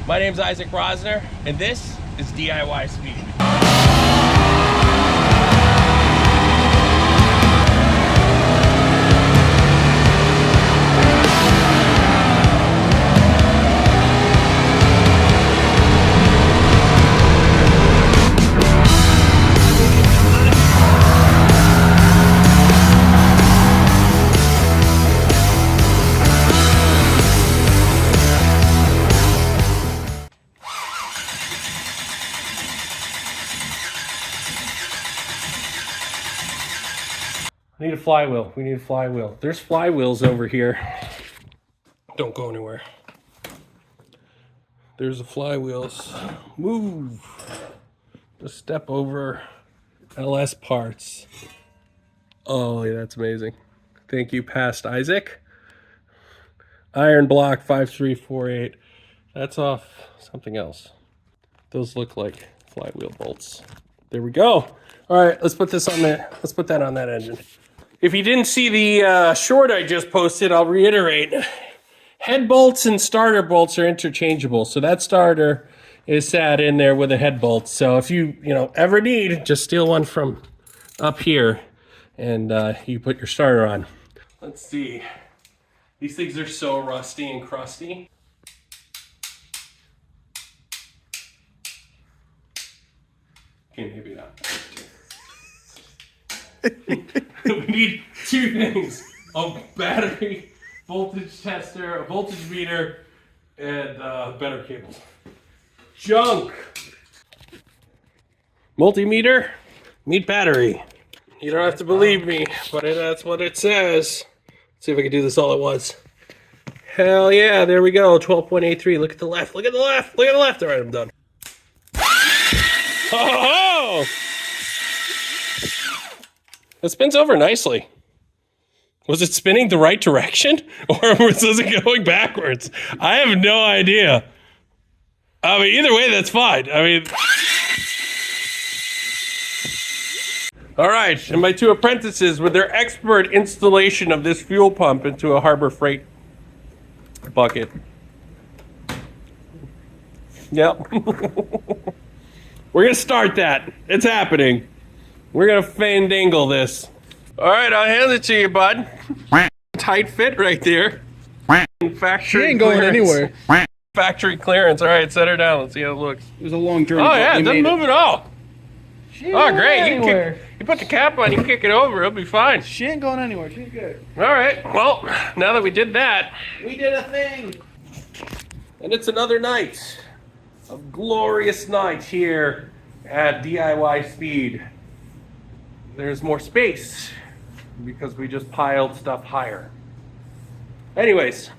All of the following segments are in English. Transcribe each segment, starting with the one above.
My name's Isaac Rosner, and this is DIY Speed. I need a flywheel. We need a flywheel. There's flywheels over here. Don't go anywhere. There's the flywheels. Move. Just step over LS parts. Oh, yeah, that's amazing. Thank you, past Isaac. Iron block 5348. That's off something else. Those look like flywheel bolts. There we go. All right, let's put this on there. Let's put that on that engine. If you didn't see the short I just posted, I'll reiterate. Head bolts and starter bolts are interchangeable. So that starter is sat in there with a head bolt. So if you ever need, just steal one from up here and you put your starter on. Let's see. These things are so rusty and crusty. Okay, maybe not. We need two things: a battery voltage tester, a voltage meter, and better cables. Junk. Multimeter, meet battery. You don't have to believe me, but that's what it says. Let's see if I can do this all at once. Hell yeah, there we go. 12.83. Look at the left. Look at the left. Look at the left. All right, I'm done. Oh! It spins over nicely. Was it spinning the right direction? Or was it going backwards? I have no idea. I mean, either way, that's fine. I mean... All right, and my two apprentices with their expert installation of this fuel pump into a Harbor Freight bucket. Yep. We're gonna start that. It's happening. We're gonna fandangle this. All right, I'll hand it to you, bud. Tight fit right there. Factory She ain't going clearance. anywhere. Factory clearance. All right, set her down. Let's see how it looks. It was a long journey. Oh yeah, it doesn't move at all. She ain't Oh going great, anywhere. you put the cap on, you kick it over, it'll be fine. She ain't going anywhere. She's good. All right, well, now that we did that, We did a thing. and it's another night, a glorious night here at DIY Speed. There's more space because we just piled stuff higher. Anyways,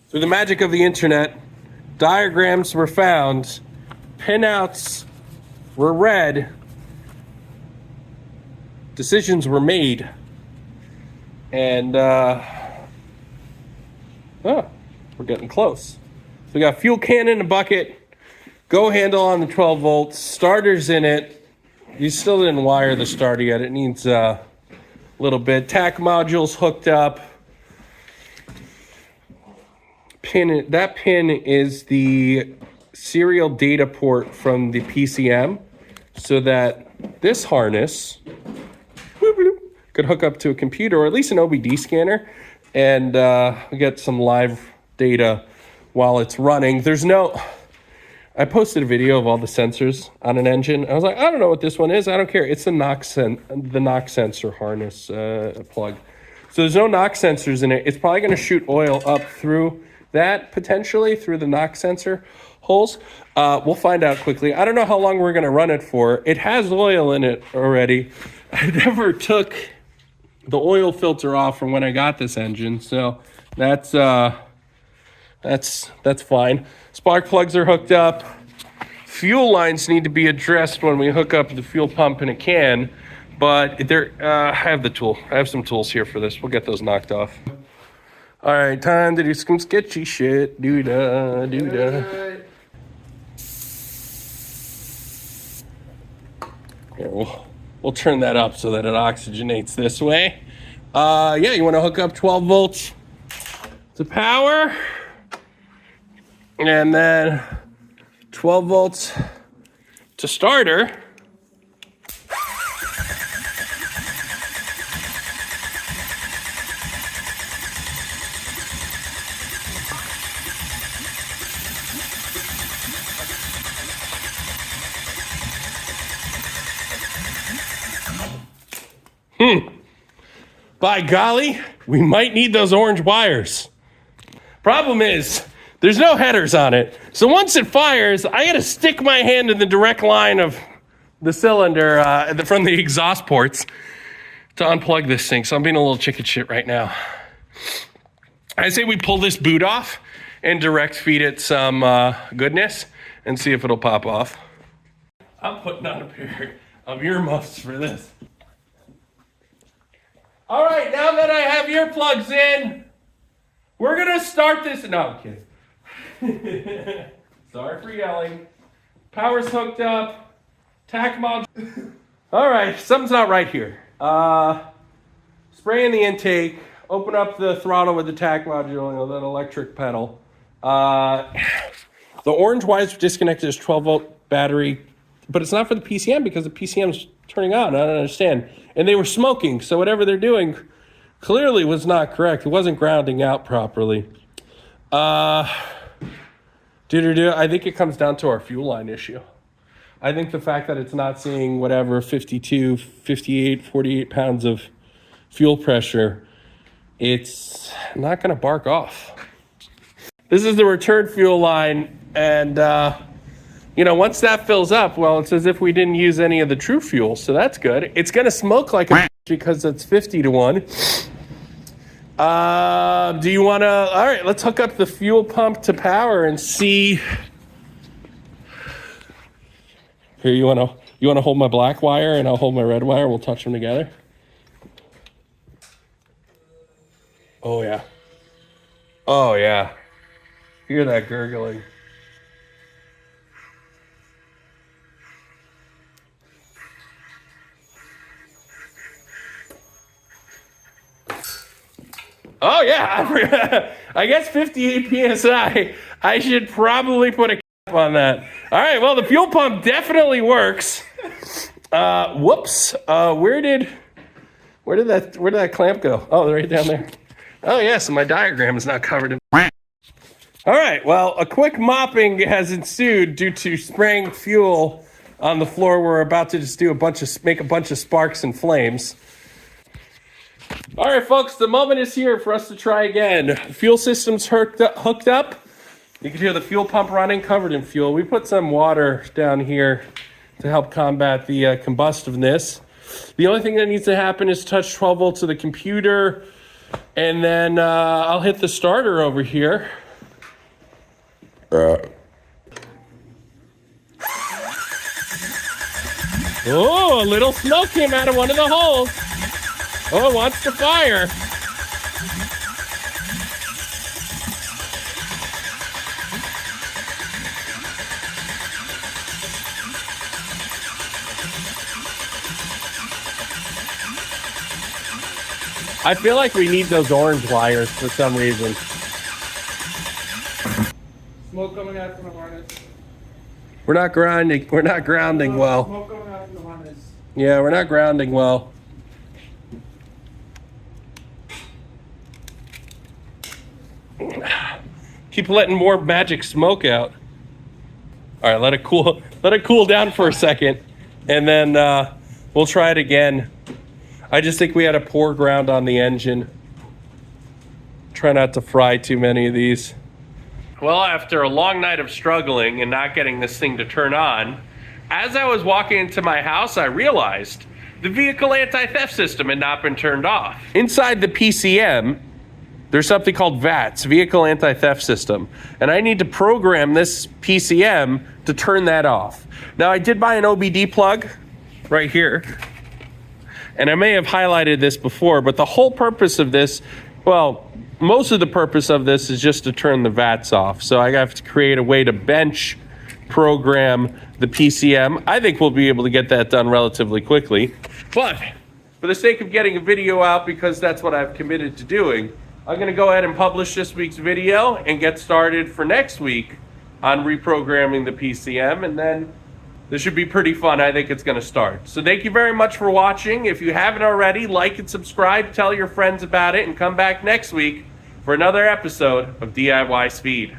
through the magic of the internet, diagrams were found, pinouts were read, decisions were made, and we're getting close. So we got fuel can in a bucket, go handle on the 12 volts, starters in it. You still didn't wire the starter yet. It needs a little bit. TAC modules hooked up. That pin is the serial data port from the PCM, so that this harness could hook up to a computer or at least an OBD scanner and get some live data while it's running. I posted a video of all the sensors on an engine. I was like, I don't know what this one is. I don't care. It's the knock sensor harness plug. So there's no knock sensors in it. It's probably going to shoot oil up through that, potentially through the knock sensor holes. We'll find out quickly. I don't know how long we're going to run it for. It has oil in it already. I never took the oil filter off from when I got this engine, so that's fine. Spark plugs are hooked up. Fuel lines need to be addressed when we hook up the fuel pump in a can, but I have the tool. I have some tools here for this. We'll get those knocked off. All right, time to do some sketchy shit. Do-da, do-da. Here, we'll turn that up so that it oxygenates this way. Yeah, you want to hook up 12 volts to power. And then 12 volts to starter. By golly, we might need those orange wires. Problem is, there's no headers on it. So once it fires, I gotta stick my hand in the direct line of the cylinder from the exhaust ports to unplug this thing. So I'm being a little chicken shit right now. I say we pull this boot off and direct feed it some goodness and see if it'll pop off. I'm putting on a pair of earmuffs for this. All right, now that I have earplugs in, we're gonna start this. No, I'm kidding. Sorry for yelling. Power's hooked up. Tack module. All right, something's not right here. Spray in the intake. Open up the throttle with the tack module, that electric pedal. The orange wires are disconnected as 12 volt battery, but it's not for the PCM because the PCM's turning on. I don't understand. And they were smoking, so whatever they're doing clearly was not correct. It wasn't grounding out properly. I think it comes down to our fuel line issue. I think the fact that it's not seeing whatever 52, 58, 48 pounds of fuel pressure, it's not going to bark off. This is the return fuel line, and once that fills up, well, it's as if we didn't use any of the true fuel, so that's good. It's going to smoke like a because it's 50 to 1. Do you want to... All right, let's hook up the fuel pump to power and see... Here, you want to hold my black wire and I'll hold my red wire. We'll touch them together. Oh, yeah. Oh, yeah. Hear that gurgling. Oh, yeah. I guess 58 PSI. I should probably put a cap on that. All right, well, the fuel pump definitely works. Whoops. Where did that clamp go? Oh, right down there. Oh, yes, yeah, so my diagram is not covered in... All right, well, a quick mopping has ensued due to spraying fuel on the floor. We're about to just make a bunch of sparks and flames. All right, folks, the moment is here for us to try again. The fuel system's hooked up. You can hear the fuel pump running, covered in fuel. We put some water down here to help combat the combustiveness. The only thing that needs to happen is touch 12 volts of the computer, and then I'll hit the starter over here. Oh, a little smoke came out of one of the holes. Oh, it wants to fire. I feel like we need those orange wires for some reason. Smoke coming out from the harness. We're not grounding well. Smoke coming out from the harness. Yeah, we're not grounding well. Keep letting more magic smoke out. All right, let it cool down for a second, and then we'll try it again. I just think we had a poor ground on the engine. Try not to fry too many of these. Well, after a long night of struggling and not getting this thing to turn on, as I was walking into my house, I realized the vehicle anti-theft system had not been turned off. Inside the PCM, there's something called VATS, Vehicle Anti-Theft System, and I need to program this PCM to turn that off. Now, I did buy an OBD plug right here, and I may have highlighted this before, but the whole purpose of this, well, most of the purpose of this is just to turn the VATS off. So I have to create a way to bench program the PCM. I think we'll be able to get that done relatively quickly, but for the sake of getting a video out, because that's what I've committed to doing, I'm gonna go ahead and publish this week's video and get started for next week on reprogramming the PCM, and then this should be pretty fun. I think it's going to start. So thank you very much for watching. If you haven't already, like and subscribe, tell your friends about it, and come back next week for another episode of DIY Speed.